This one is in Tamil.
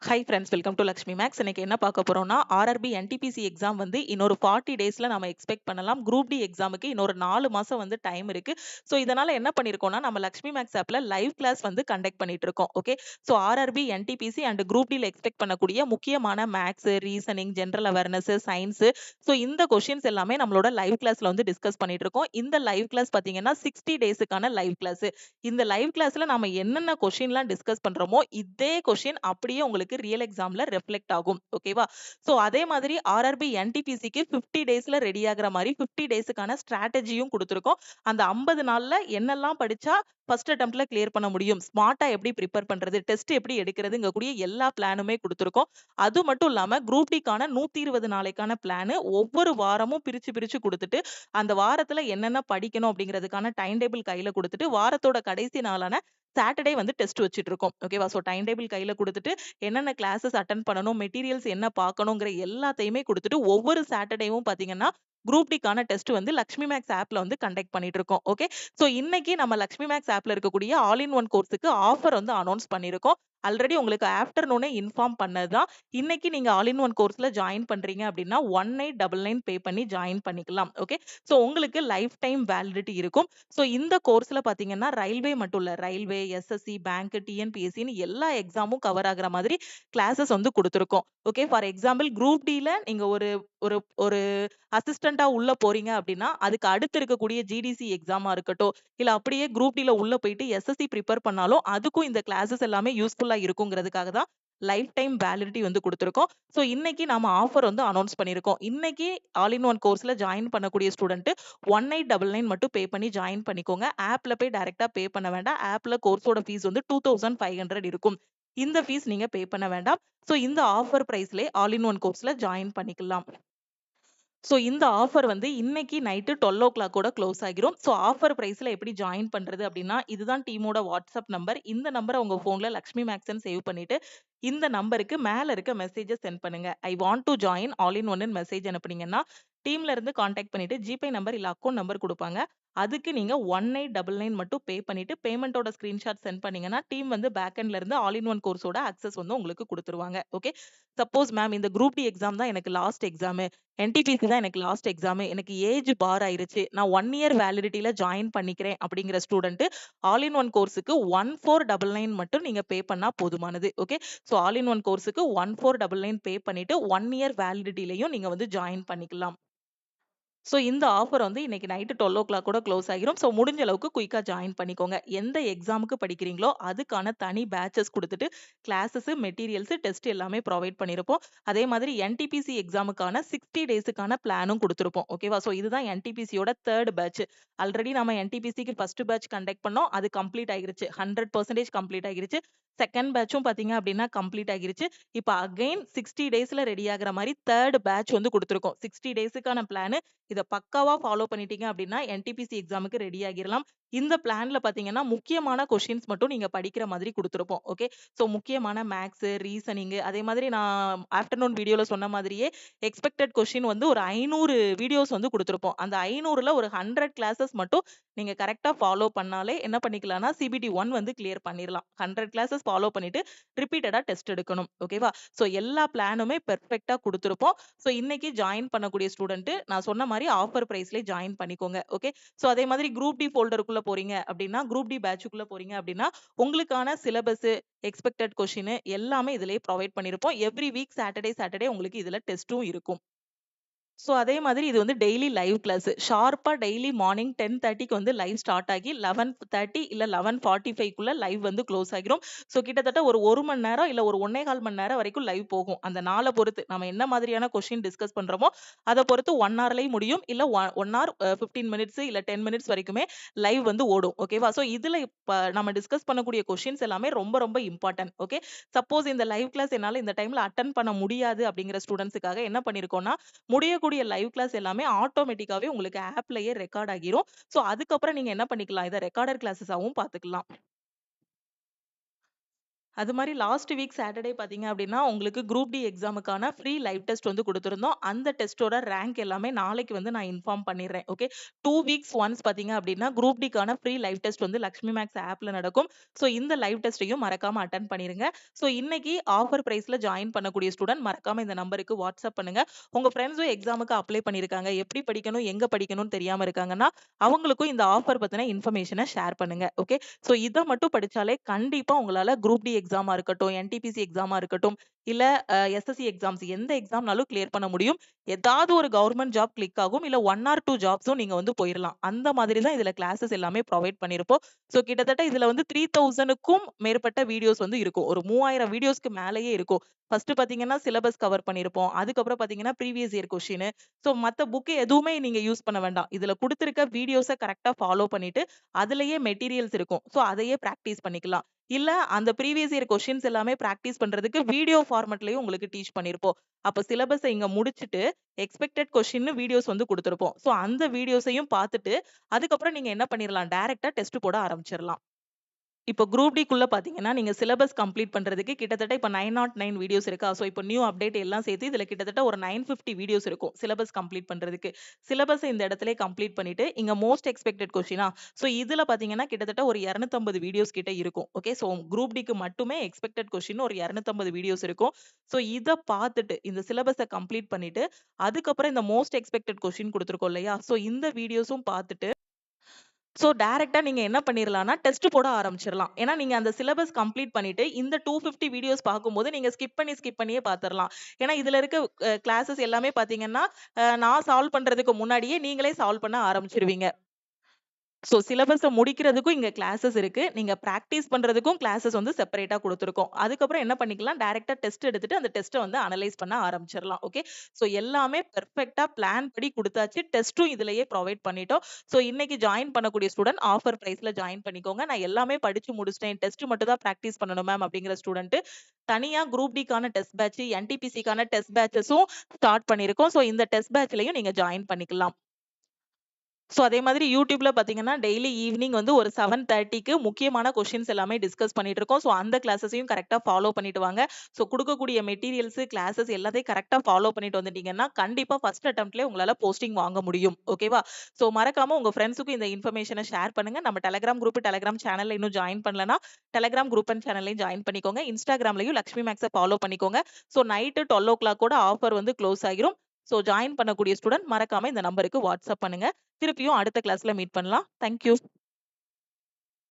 High friends, welcome to Lakshmi maths. இன்னைக்கு என்ன பார்க்க போறோம்னா, ஆர்ஆர்பி என்டிபிசி எக்ஸாம் வந்து இன்னொரு 40 டேஸ்ல நம்ம எக்ஸ்பெக்ட் பண்ணலாம். குரூப் டி எக்ஸாமுக்கு இன்னொரு 4 மாசம் வந்து டைம் இருக்கு. ஸோ இதனால என்ன பண்ணியிருக்கோம்னா, நம்ம லக்ஷ்மி மேக்ஸ் ஆப்ல லைவ் கிளாஸ் வந்து கண்டக்ட் பண்ணிட்டு இருக்கோம். Okay. So RRB, NTPC and group டில எக்ஸ்பெக்ட் பண்ணக்கூடிய முக்கியமான maths, reasoning, general awareness, science, so இந்த கொஸ்டின்ஸ் எல்லாமே நம்மளோட லைவ் கிளாஸ்ல வந்து டிஸ்கஸ் பண்ணிட்டு இருக்கோம். இந்த லைவ் கிளாஸ் பார்த்தீங்கன்னா 60 டேஸுக்கான லைவ் கிளாஸ். இந்த லைவ் கிளாஸ்ல நாம என்னென்ன கொஸ்டின்லாம் டிஸ்கஸ் பண்றோமோ, இதே கொஸ்டின் அப்படியே உங்களுக்கு ரியல் எக்ஸாம்ல ரிஃப்ளெக்ட் ஆகும். ஓகேவா? சோ அதே மாதிரி ஆர்ஆர்பி என்டிபிசிக்கு 50 டேஸ்ல ரெடி ஆகுற மாரி 50 டேஸ்க்கான ஸ்ட்ராட்டஜியும் குடுத்திருக்கோம். அந்த 50 நாள்ல என்னெல்லாம் படிச்சா ஃபர்ஸ்ட் அட்டெம்ப்ட்ல கிளியர் பண்ண முடியும், ஸ்மார்ட்டா எப்படி பிரிப்பேர் பண்றது, டெஸ்ட் எப்படி எடுக்கிறதுங்க கூடிய எல்லா பிளானுமே குடுத்திருக்கோம். அது மட்டும் இல்லாம குரூப் டிக்கான 120 நாளைக்கான பிளான் ஒவ்வொரு வாரமும் பிரிச்சு பிரிச்சு குடுத்துட்டு, அந்த வாரத்துல என்னென்ன படிக்கணும் அப்படிங்கிறதுக்கான டைம் டேபிள் கையில குடுத்துட்டு, வாரத்தோட கடைசி நாளான சாட்டர்டே வந்து டெஸ்ட் வச்சுட்டு இருக்கோம். ஓகேவா? சோ டைம் டேபிள் கையில குடுத்துட்டு, என்னென்ன கிளாஸஸ் அட்டெண்ட் பண்ணணும், மெட்டீரியல்ஸ் என்ன பார்க்கணுங்கிற எல்லாத்தையுமே குடுத்துட்டு, ஒவ்வொரு சாட்டர்டேவும் பார்த்தீங்கன்னா, குரூப் டிக்கான டெஸ்ட் வந்து லக்ஷ்மி மேக்ஸ் ஆப்ல வந்து கண்டக்ட் பண்ணிட்டு இருக்கோம். ஓகே. சோ இன்னைக்கு நம்ம லக்ஷ்மி மேக்ஸ் ஆப்ல இருக்கக்கூடிய ஆல் இன் ஒன் கோர்ஸ்க்கு ஆஃபர் வந்து அனௌன்ஸ் பண்ணியிருக்கோம். ஆல்ரெடி உங்களுக்கு ஆஃப்டர்நூனே இன்ஃபார்ம் பண்ணது தான். இன்னைக்கு நீங்க ஆல் இன் ஒன் கோர்ஸ்ல ஜாயின் பண்றீங்க அப்படின்னா 1899 பே பண்ணி ஜாயின் பண்ணிக்கலாம். ஓகே. சோ உங்களுக்கு லைஃப் டைம் வேலிடிட்டி இருக்கும். சோ இந்த கோர்ஸ்ல பார்த்தீங்கன்னா, ரயில்வே மட்டும் இல்ல. ரயில்வே, எஸ்எஸ்சி, பேங்க், டிஎன்பிஎஸ்சின்னு எல்லா எக்ஸாமும் கவர் ஆகுற மாதிரி கிளாஸஸ் வந்து குடுத்துருக்கோம். ஓகே. ஃபார் எக்ஸாம்பிள் குரூப் டில நீங்க ஒரு ஒரு ஒரு அசிஸ்டன்ட்டா உள்ள போறீங்க அப்படின்னா, அதுக்கு அடுத்து இருக்கக்கூடிய ஜிடிசி எக்ஸாமா இருக்கட்டும், இல்ல அப்படியே குரூப் டில உள்ள போயிட்டு எஸ்எஸ்சி பிரிப்பேர் பண்ணாலும், அதுக்கும் இந்த கிளாஸஸ் எல்லாமே யூஸ்ஃபுல்லா இருக்குங்கிறதுக்காக தான் லைஃப் டைம் வேலிடிட்டி வந்து குடுத்துருக்கோம். சோ இன்னைக்கு நாம ஆஃபர் வந்து அனௌன்ஸ் பண்ணியிருக்கோம். இன்னைக்கு ஆல் இன் ஒன் கோர்ஸ்ல ஜாயின் பண்ணக்கூடிய ஸ்டூடண்ட் 1899 மட்டும் பே பண்ணி ஜாயின் பண்ணிக்கோங்க. ஆப்ல போய் டைரக்ட்டா பே பண்ண வேண்டாம். ஆப்ல கோர்ஸோட ஃபீஸ் வந்து 2500 இருக்கும். இந்த ஃபீஸ் நீங்க பே பண்ண வேண்டாம். சோ இந்த ஆஃபர் பிரைஸ்லயே ஆல் இன் ஒன் கோர்ஸ்ல ஜாயின் பண்ணிக்கலாம். சோ இந்த ஆஃபர் வந்து இன்னைக்கு நைட்டு 12:00 கூட க்ளோஸ் ஆகிரும். சோ ஆஃபர் பிரைஸ்ல எப்படி ஜாயின் பண்றது அப்படின்னா, இதுதான் டீமோட வாட்ஸ்அப் நம்பர். இந்த நம்பர உங்க ஃபோன்ல லக்ஷ்மி மேக்ஸ்ன்னு சேவ் பண்ணிட்டு, இந்த நம்பருக்கு மேல இருக்க மெசேஜ சென்ட் பண்ணுங்க. I want to join all in ஒன்னு மெசேஜ் அனுப்புனீங்கன்னா, டீம்ல இருந்து கான்டாக்ட் பண்ணிட்டு ஜிபே நம்பர் இல்ல அக்கவுண்ட் நம்பர் குடுப்பாங்க. அதுக்கு நீங்க 1899 மட்டும் பே பண்ணிட்டு, பேமெண்டோட ஸ்கிரீன்ஷாட் சென்ட் பண்ணீங்கன்னா, டீம் வந்து பேக் எண்ட்ல இருந்து ஆல் இன் ஒன் கோர்ஸோட அக்சஸ் வந்து உங்களுக்கு குடுத்துருவாங்க. ஓகே. சப்போஸ் மேம் இந்த குரூப் டி எக்ஸாம் தான் எனக்கு லாஸ்ட் எக்ஸாம். என்டிபிசி தான் எனக்கு லாஸ்ட் எக்ஸாமு. எனக்கு ஏஜ் பார் ஆயிருச்சு. நான் 1 இயர் வேலிடிட்டில ஜாயின் பண்ணிக்கிறேன் அப்படிங்கிற ஸ்டூடண்ட் ஆல் இன் ஒன் கோர்ஸ்க்கு 1499 மட்டும் நீங்க பே பண்ணா போதுமானது. Okay. So all in one கோர்ஸ்க்கு 1499 பே பண்ணிட்டு 1 இயர் வேலிடிட்டிலயும் நீங்க வந்து ஜாயின் பண்ணிக்கலாம். சோ இந்த ஆஃபர் வந்து இன்னைக்கு நைட் 12:00 கூட க்ளோஸ் ஆகிரும். சோ முடிஞ்ச அளவுக்கு குயிக்கா ஜாயின் பண்ணிக்கோங்க. எந்த எக்ஸாமுக்கு படிக்கிறீங்களோ அதுக்கான தனி பேட்சஸ் குடுத்துட்டு கிளாஸஸ், மெட்டீரியல்ஸ், டெஸ்ட் எல்லாமே புரொவைட் பண்ணியிருப்போம். அதே மாதிரி என்டிபிசி எக்ஸாமுக்கான 60 டேஸ்க்கான பிளானும் குடுத்திருப்போம். ஓகேவா? சோ இதுதான் என்டிபிசியோட 3 பேட்ச். ஆல்ரெடி நம்ம என்டிபிசிக்கு ஃபர்ஸ்ட் பேட்ச் கண்டக்ட் பண்ணோம். அது கம்ப்ளீட் ஆகிருச்சு. 100% கம்ப்ளீட் ஆகிருச்சு. செகண்ட் பேட்சும் பார்த்தீங்க அப்படின்னா கம்ப்ளீட் ஆகிருச்சு. இப்ப அகைன் 60 டேஸ்ல ரெடி ஆகுற மாரி 3 பேட்ச் வந்து குடுத்திருக்கோம். 60 டேஸ்க்கான பிளான் இத பக்காவா ஃபாலோ பண்ணிட்டீங்க அப்படின்னா, என்டிபிசி எக்ஸாமுக்கு ரெடி ஆகிரலாம். இந்த பிளான்ல பார்த்தீங்கன்னா, முக்கியமான கொஸ்டின்ஸ் மட்டும் நீங்க படிக்கிற மாதிரி குடுத்திருப்போம். ஓகே. சோ முக்கியமான மேத்ஸ், ரீசனிங் அதே மாதிரி நான் ஆஃப்டர்நூன் வீடியோல சொன்ன மாதிரியே எக்ஸ்பெக்டட் கொஸ்டின் வந்து ஒரு 500 வீடியோஸ் வந்து குடுத்திருப்போம். அந்த 500ல ஒரு 100 கிளாஸஸ் மட்டும் நீங்க கரெக்ட்டா ஃபாலோ பண்ணாலே என்ன பண்ணிக்கலாம்னா, சிபிடி 1 வந்து கிளியர் பண்ணிரலாம். 100 கிளாஸஸ் ஃபாலோ பண்ணிட்டு ரிப்பீட்டடா டெஸ்ட் எடுக்கணும். ஓகேவா? சோ எல்லா பிளானுமே பெர்ஃபெக்ட்டா குடுத்திருப்போம். சோ இன்னைக்கு ஜாயின் பண்ணக்கூடிய ஸ்டூடண்ட் நான் சொன்ன மாரி ஆஃபர் பிரைஸ்லயே ஜாயின் பண்ணிக்கோங்க. ஓகே. சோ அதே மாதிரி குரூப் டி ஃபோல்டருக்குள்ள போறீங்க அப்படின்னா, குரூப் டி பேட்ச்க்குள்ள போறீங்க அப்படின்னா, உங்களுக்கான சிலபஸ், எக்ஸ்பெக்டட் கொஸ்டின் எல்லாமே இதிலேயே புரொவைட் பண்ணியிருப்போம். எவ்ரி வீக் சாட்டர்டே உங்களுக்கு இதுல டெஸ்டும் இருக்கும். சோ, அதே மாதிரி இது வந்து டெய்லி லைவ் கிளாஸ். ஷார்ப்பா டெய்லி மார்னிங் 10:30க்கு வந்து லைவ் ஸ்டார்ட் ஆகி 11:30 இல்ல 11:45க்குள்ள லைவ் வந்து குளோஸ் ஆகிரும். சோ, கிட்டத்தட்ட ஒரு 1 மணி நேரம் இல்ல ஒரு 1 1/4 மணி நேரம் வரைக்கும் லைவ் போகும். அந்த நாள பொறுத்து. நம்ம என்ன மாதிரியான கொஸ்டின் டிஸ்கஸ் பண்றோமோ, அத பொறுத்து 1 ஹார்லயும் முடியும். இல்ல 1 ஹார் 15 மினிட்ஸ் இல்ல 10 மினிட்ஸ் வரைக்குமே லைவ் வந்து ஓடும். ஓகேவா? சோ, இதுல இப்ப நம்ம டிஸ்கஸ் பண்ணக்கூடிய கொஸ்டின்ஸ் எல்லாமே ரொம்ப ரொம்ப இம்பார்ட்டன்ட். ஓகே. சப்போஸ் இந்த லைவ் கிளாஸ் என்னால இந்த டைம்ல அட்டெண்ட் பண்ண முடியாது அப்படிங்கிற ஸ்டூடண்ட்ஸ்க்காக என்ன பண்ணியிருக்கோம்னா, முடியக்கூடிய லைவ் கிளாஸ் எல்லாமே ஆட்டோமேட்டிக்காவே உங்களுக்கு ஆப்லயே ரெக்கார்ட் ஆகிரும். சோ அதுக்கப்புறம் நீங்க என்ன பண்ணிக்கலாம், இத ரெக்கார்டர் கிளாஸஸாவும் பார்த்துக்கலாம். அது மாரி லாஸ்ட் வீக் சாட்டர்டே பார்த்தீங்க அப்டின்னா, உங்களுக்கு குரூப் டி எக்ஸாமுக்கான ஃப்ரீ லைவ் டெஸ்ட் வந்து குடுத்திருந்தோம். அந்த டெஸ்ட்டோட ரேங்க் எல்லாமே நாளைக்கு வந்து நான் இன்ஃபார்ம் பண்ணிர்றேன். ஓகே. 2 வீக்ஸ் ஒன்ஸ் பார்த்தீங்க அப்டின்னா, குரூப் டிக்கான ஃப்ரீ லைவ் டெஸ்ட் வந்து லக்ஷ்மி மேக்ஸ் ஆப்ல நடக்கும். ஸோ இந்த லைவ் டெஸ்ட்டையும் மறக்காம அட்டெண்ட் பண்ணிருங்க. ஸோ இன்னைக்கு ஆஃபர் பிரைஸ்ல ஜாயின் பண்ணக்கூடிய ஸ்டூடண்ட் மறக்காம இந்த நம்பருக்கு வாட்ஸ்அப் பண்ணுங்க. உங்க ஃப்ரெண்ட்ஸும் எக்ஸாமுக்கு அப்ளை பண்ணியிருக்காங்க. எப்படி படிக்கணும், எங்க படிக்கணும்னு தெரியாம இருக்காங்கன்னா, அவங்களுக்கும் இந்த ஆஃபர் பத்தின இன்ஃபர்மேஷன ஷேர் பண்ணுங்க. ஓகே. ஸோ இத மட்டும் படிச்சாலே கண்டிப்பா உங்களால குரூப் டி எக்ஸாமா இருக்கட்டும், என்டிபிசி எக்ஸாமா இருக்கட்டும், இல்ல எஸ்எஸ்சி எக்ஸாம்ஸ் எந்த எக்ஸாம்னாலும் கிளியர் பண்ண முடியும். ஏதாவது ஒரு கவர்ன்மென்ட் ஜாப் கிளிக் ஆகும். இல்ல 1 ஆர் 2 ஜாப்ஸும் நீங்க வந்து போயிரலாம். அந்த மாதிரி தான் இதுல கிளாஸஸ் எல்லாமே புரொவைட் பண்ணியிருப்போம். ஸோ கிட்டத்தட்ட இதுல வந்து 3000க்கும் மேற்பட்ட வீடியோஸ் வந்து இருக்கும். ஒரு 3000 வீடியோஸ்க்கு மேலேயே இருக்கும். ஃபர்ஸ்ட் பாத்தீங்கன்னா சிலபஸ் கவர் பண்ணியிருப்போம். அதுக்கப்புறம் பாத்தீங்கன்னா ப்ரீவியஸ் இயர் கொஸ்டின். ஸோ மத்த புக் எதுவுமே நீங்க யூஸ் பண்ண வேண்டாம். இதுல குடுத்திருக்க வீடியோஸ கரெக்ட்டா ஃபாலோ பண்ணிட்டு, அதிலேயே மெட்டீரியல்ஸ் இருக்கும். ஸோ அதையே பிராக்டிஸ் பண்ணிக்கலாம். இல்ல அந்த ப்ரீவியஸ் இயர் கொஸ்டின்ஸ் எல்லாமே பிராக்டிஸ் பண்றதுக்கு வீடியோ ஃபார்மட்லயும் உங்களுக்கு டீச் பண்ணியிருப்போம். அப்ப சிலபஸ இங்க முடிச்சுட்டு, எக்ஸ்பெக்டட் கொஸ்டின்னு வீடியோஸ் வந்து குடுத்திருப்போம். ஸோ அந்த வீடியோஸையும் பார்த்துட்டு, அதுக்கப்புறம் நீங்க என்ன பண்ணிரலாம், டைரக்ட்டா டெஸ்ட் போட ஆரம்பிச்சிரலாம். இப்போ குரூப் டிக்குள்ள பார்த்தீங்கன்னா, நீங்க சிலபஸ் கம்ப்ளீட் பண்றதுக்கு கிட்டத்தட்ட இப்ப 909 வீடியோஸ் இருக்கா? ஸோ இப்போ நியூ அப்டேட் எல்லாம் சேர்த்து இதுல கிட்டத்தட்ட ஒரு 950 வீடியோஸ் இருக்கும். சிலபஸ் கம்ப்ளீட் பண்றதுக்கு. சிலபஸ இந்த இடத்திலேயே கம்ப்ளீட் பண்ணிட்டு, இங்க மோஸ்ட் எக்ஸ்பெக்டட் கொஸ்டினா, ஸோ இதுல பார்த்தீங்கன்னா, கிட்டத்தட்ட ஒரு 250 வீடியோஸ் கிட்ட இருக்கும். ஓகே. ஸோ குரூப் டிக்கு மட்டுமே எக்ஸ்பெக்டட் கொஸ்டின் ஒரு 250 வீடியோஸ் இருக்கும். ஸோ இத பார்த்துட்டு, இந்த சிலபஸ கம்ப்ளீட் பண்ணிட்டு, அதுக்கப்புறம் இந்த மோஸ்ட் எக்ஸ்பெக்டட் கொஸ்டின் குடுத்துருக்கோம் இல்லையா? ஸோ இந்த வீடியோஸும் பார்த்துட்டு ஸோ டைரக்ட்டா நீங்க என்ன பண்ணிரலாம்னா, டெஸ்ட் போட ஆரம்பிச்சிரலாம். ஏன்னா, நீங்க அந்த சிலபஸ் கம்ப்ளீட் பண்ணிட்டு, இந்த 250 வீடியோஸ் பார்க்கும்போது, நீங்க ஸ்கிப் பண்ணியே பார்த்துரலாம். ஏன்னா, இதுல இருக்க கிளாஸஸ் எல்லாமே பார்த்தீங்கன்னா, நான் சால்வ் பண்றதுக்கு முன்னாடியே நீங்களே சால்வ் பண்ண ஆரம்பிச்சுருவீங்க. ஸோ சிலபஸ முடிக்கிறதுக்கும் இங்க கிளாஸஸ் இருக்கு. நீங்க பிராக்டிஸ் பண்றதுக்கும் கிளாஸஸ் வந்து செப்பரேட்டா குடுத்துருக்கோம். அதுக்கப்புறம் என்ன பண்ணிக்கலாம், டைரக்ட்டா டெஸ்ட் எடுத்துட்டு அந்த டெஸ்ட்ட வந்து அனலைஸ் பண்ண ஆரம்பிச்சிரலாம். ஓகே. ஸோ எல்லாமே பெர்ஃபெக்ட்டா பிளான் படி குடுத்தாச்சு. டெஸ்ட்டும் இதுலயே புரொவைட் பண்ணிட்டோம். ஸோ இன்னைக்கு ஜாயின் பண்ணக்கூடிய ஸ்டூடண்ட் ஆஃபர் பிரைஸ்ல ஜாயின் பண்ணிக்கோங்க. நான் எல்லாமே படிச்சு முடிச்சுட்டேன். டெஸ்ட் மட்டும் தான் பிராக்டிஸ் பண்ணணும் மேம் அப்படிங்கிற ஸ்டூடண்ட் தனியா குரூப் டிக்கான டெஸ்ட் பேட்ச், என்டிபிசிக்கான டெஸ்ட் பேட்சஸும் ஸ்டார்ட் பண்ணியிருக்கோம். ஸோ இந்த டெஸ்ட் பேட்ச்லயும் நீங்க ஜாயின் பண்ணிக்கலாம். ஸோ அதே மாதிரி YouTubeல பார்த்தீங்கன்னா, டெய்லி ஈவினிங் வந்து ஒரு 7:30க்கு முக்கியமான கொஸ்டின்ஸ் எல்லாமே டிஸ்கஸ் பண்ணிட்டு இருக்கோம். ஸோ அந்த கிளாஸஸையும் கரெக்ட்டா ஃபாலோ பண்ணிட்டு வாங்க. ஸோ குடுக்கக்கூடிய மெட்டீரியல்ஸ், கிளாஸஸ் எல்லாத்தையும் கரெக்ட்டா ஃபாலோ பண்ணிட்டு வந்துட்டீங்கன்னா, கண்டிப்பா ஃபர்ஸ்ட் அட்டெம்ப்ட்லயே உங்களால போஸ்டிங் வாங்க முடியும். ஓகேவா? ஸோ மறக்காம உங்க ஃப்ரெண்ட்ஸுக்கும் இந்த இன்ஃபர்மேஷன ஷேர் பண்ணுங்க. நம்ம Telegram குரூப், Telegram சேனல்ல இன்னும் ஜாயின் பண்ணலன்னா, Telegram குரூப் அண்ட் சேனல்லயும் ஜாயின் பண்ணிக்கோங்க. Instagramலயும் லக்ஷ்மி மேக்ஸ ஃபாலோ பண்ணிக்கோங்க. ஸோ நைட்டு 12:00 ஓட ஆஃபர் வந்து குளோஸ் ஆகிரும். ஸோ ஜாயின் பண்ணக்கூடிய ஸ்டூடண்ட் மறக்காம இந்த நம்பருக்கு வாட்ஸ்அப் பண்ணுங்க. திருப்பியும் அடுத்த கிளாஸ்ல மீட் பண்ணலாம். Thank you.